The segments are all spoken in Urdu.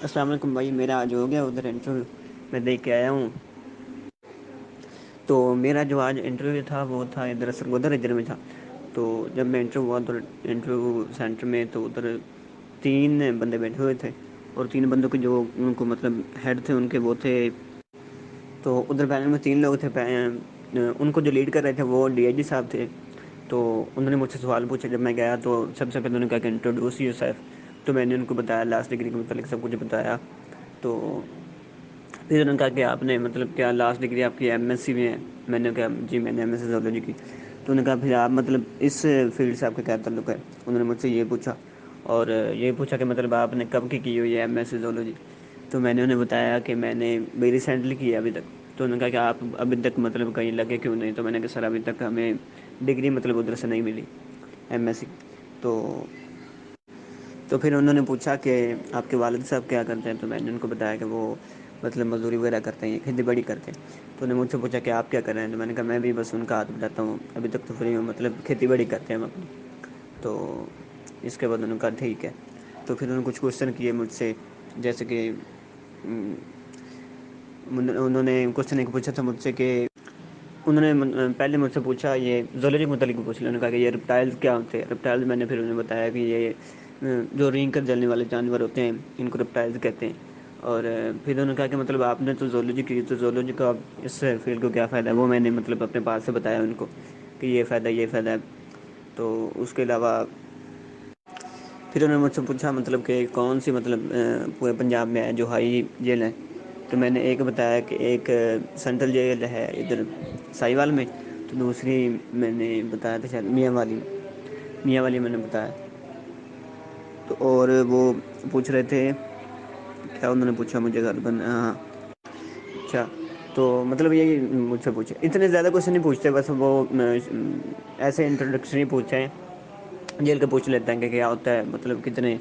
السلام علیکم بھائی، میرا آج ہو گیا ادھر انٹرویو، میں دیکھ کے آیا ہوں۔ تو میرا جو آج انٹرویو تھا وہ تھا ادھر سرگودا ریجن میں تھا۔ تو جب میں انٹرویو ہوا تو انٹرویو سینٹر میں تو ادھر 3 بندے بیٹھے ہوئے تھے، اور 3 بندوں کے جو ان کو مطلب ہیڈ تھے ان کے وہ تھے۔ تو ادھر پینل میں 3 لوگ تھے، ان کو جو لیڈ کر رہے تھے وہ ڈی آئی جی صاحب تھے۔ تو انہوں نے مجھ سے سوال پوچھا جب میں گیا، تو سب سے پہلے انہوں نے کہا کہ انٹروڈیوس یور سیلف۔ تو میں نے ان کو بتایا، لاسٹ ڈگری کے متعلق سب کچھ بتایا۔ تو پھر انہوں نے کہا کہ آپ نے مطلب کیا لاسٹ ڈگری آپ کی ایم ایس سی میں ہے؟ میں نے کہا جی میں نے ایم ایس سی زولوجی کی۔ تو انہوں نے کہا پھر آپ مطلب اس فیلڈ سے آپ کا کیا تعلق ہے؟ انہوں نے مجھ سے یہ پوچھا، اور یہ پوچھا کہ مطلب آپ نے کب کی ہوئی ہے ایم ایس سی زولوجی؟ تو میں نے انہیں بتایا کہ میں نے بھی ریسنٹلی کی ہے ابھی تک۔ تو انہوں نے کہا کہ آپ ابھی تک مطلب کہیں لگے کیوں نہیں؟ تو میں نے کہا سر ابھی تک ہمیں ڈگری مطلب ادھر سے نہیں ملی ایم ایس سی۔ تو پھر انہوں نے پوچھا کہ آپ کے والد صاحب کیا کرتے ہیں؟ تو میں نے ان کو بتایا کہ وہ مطلب مزدوری وغیرہ کرتے ہیں، کھیتی باڑی کرتے ہیں۔ تو انہوں نے مجھ سے پوچھا کہ آپ کیا کر رہے ہیں؟ تو میں نے کہا میں بھی بس ان کا ہاتھ بٹاتا ہوں، ابھی تک تو فری ہوں، مطلب کھیتی باڑی کرتے ہیں ہم اپنی۔ تو اس کے بعد انہوں نے کہا ٹھیک ہے۔ تو پھر انہوں نے کچھ کوشچن کیے مجھ سے، جیسے کہ انہوں نے کوشچن ایک پوچھا تھا مجھ سے کہ انہوں نے پہلے مجھ سے پوچھا یہ زولوجی کے متعلق پوچھ لیا۔ انہوں نے کہا کہ یہ ریپٹائلز کیا ہوتے ہیں؟ ریپٹائلز میں نے پھر انہیں بتایا کہ یہ جو رینگ کر جلنے والے جانور ہوتے ہیں ان کو ریپٹائلز کہتے ہیں۔ اور پھر انہوں نے کہا کہ مطلب آپ نے تو زولوجی کی، تو زولوجی کا اس فیلڈ کو کیا فائدہ ہے؟ وہ میں نے مطلب اپنے پاس سے بتایا ان کو کہ یہ فائدہ یہ فائدہ ہے۔ تو اس کے علاوہ پھر انہوں نے مجھ سے پوچھا مطلب کہ کون سی مطلب پورے پنجاب میں ہے جو ہائی جیل ہے؟ تو میں نے ایک بتایا کہ ایک سینٹرل جیل ہے ادھر سائیوال میں، تو دوسری میں نے بتایا تھا شاید میاں والی میں نے بتایا۔ تو اور وہ پوچھ رہے تھے کیا انہوں نے پوچھا مجھے غالباً، ہاں اچھا، تو مطلب یہی مجھ سے پوچھے، اتنے زیادہ کویشچن نہیں پوچھتے، بس وہ ایسے انٹروڈکشن ہی پوچھتے ہیں، جیل کے پوچھ لیتے ہیں کہ کیا ہوتا ہے، مطلب کتنے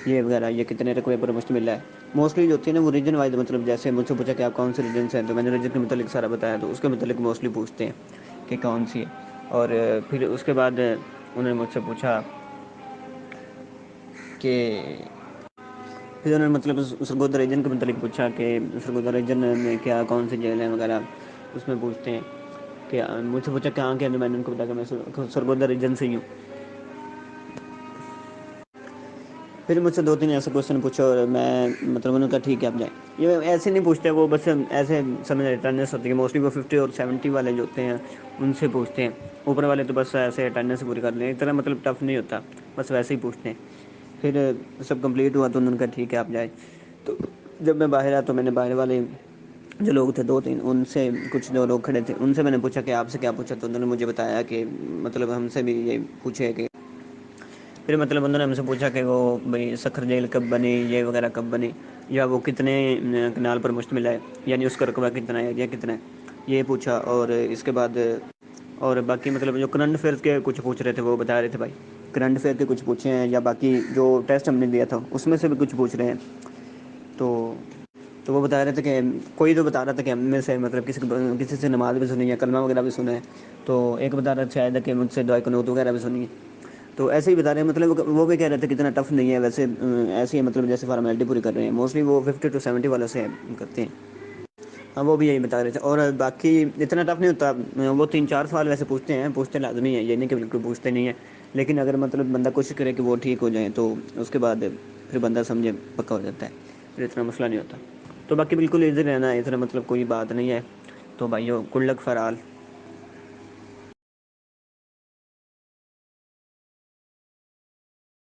یہ وغیرہ، یہ کتنے رقبے پر مشتمل ہے۔ موسٹلی جو ہوتی ہے نا وہ ریجن وائز، مطلب جیسے مجھ سے پوچھا کہ آپ کون سے ریجن سے ہیں، تو میں نے ریجن کے متعلق سارا بتایا، تو اس کے متعلق موسٹلی پوچھتے ہیں کہ کون سی ہے۔ اور پھر اس کے بعد انہوں نے مجھ سے پوچھا کہ پھر انہوں نے مطلب سرگودا ریجن کے متعلق پوچھا کہ سرگودا ریجن میں کیا کون سے جیل ہیں وغیرہ، اس میں پوچھتے ہیں کہ مجھ سے پوچھا کہاں کے، میں نے ان کو بتایا کہ میں سرگودا ریجن سے ہی ہوں۔ پھر مجھ سے 2-3 ایسے کویشچن پوچھے، اور میں مطلب انہوں نے کہا ٹھیک ہے آپ جائیں۔ یہ ایسے نہیں پوچھتے، وہ بس ایسے سمجھ اٹینڈنس ہوتی ہے، موسٹلی وہ 50 اور 70 والے جو ہوتے ہیں ان سے پوچھتے ہیں، اوپر والے تو بس ایسے اٹینڈنس پوری کر لیں، اتنا مطلب ٹف نہیں ہوتا، بس ویسے ہی پوچھتے ہیں۔ پھر سب کمپلیٹ ہوا تو انہوں نے کہا ٹھیک ہے آپ جائیں۔ تو جب میں باہر آیا تو میں نے باہر والے جو لوگ تھے 2-3، ان سے کچھ جو لوگ کھڑے تھے ان سے میں نے پوچھا کہ آپ سے کیا پوچھا؟ تو انہوں نے مجھے بتایا کہ مطلب ہم سے بھی یہ پوچھے کہ پھر مطلب انہوں نے ہم سے پوچھا کہ وہ بھئی سکھر جیل کب بنی، یہ وغیرہ کب بنی، یا وہ کتنے کنال پر مشتمل ہے، یعنی اس کا رقبہ کتنا ہے، ایریا کتنا ہے، یہ پوچھا۔ اور اس کے بعد اور باقی مطلب جو کرنٹ افیئرس کے کچھ پوچھ رہے تھے وہ بتا رہے تھے بھائی، کرنٹ افیئر کے کچھ پوچھے ہیں، یا باقی جو ٹیسٹ ہم نے دیا تھا اس میں سے بھی کچھ پوچھ رہے ہیں۔ تو وہ بتا رہے تھے کہ کوئی تو بتا رہا تھا کہ ہم میں سے مطلب کسی سے نماز بھی سنی ہے، کلمہ وغیرہ بھی سنا ہے، تو ایک بتا رہا تھا شاید کہ مجھ سے دعائے قنوت وغیرہ بھی سنی ہے۔ تو ایسے ہی بتا رہے ہیں، مطلب وہ بھی کہہ رہے تھے کہ اتنا ٹف نہیں ہے، ویسے ایسے ہی مطلب جیسے فارمیلٹی پوری کر رہے ہیں، موسٹلی وہ 50 to 70 والوں سے کرتے ہیں۔ ہاں وہ بھی یہی بتا رہے تھے، اور باقی اتنا ٹف نہیں ہوتا، وہ 3-4 سوال ویسے پوچھتے ہیں، پوچھتے لازمی ہے، یہ نہیں کہ بالکل پوچھتے نہیں ہیں، لیکن اگر مطلب بندہ کوشش کرے کہ وہ ٹھیک ہو جائیں تو اس کے بعد پھر بندہ سمجھے پکا ہو جاتا ہے، پھر اتنا مسئلہ نہیں ہوتا۔ تو باقی بالکل ایزی رہنا ہے، اتنا مطلب کوئی بات نہیں ہے۔ تو بھائیو گڈ لک فار آل۔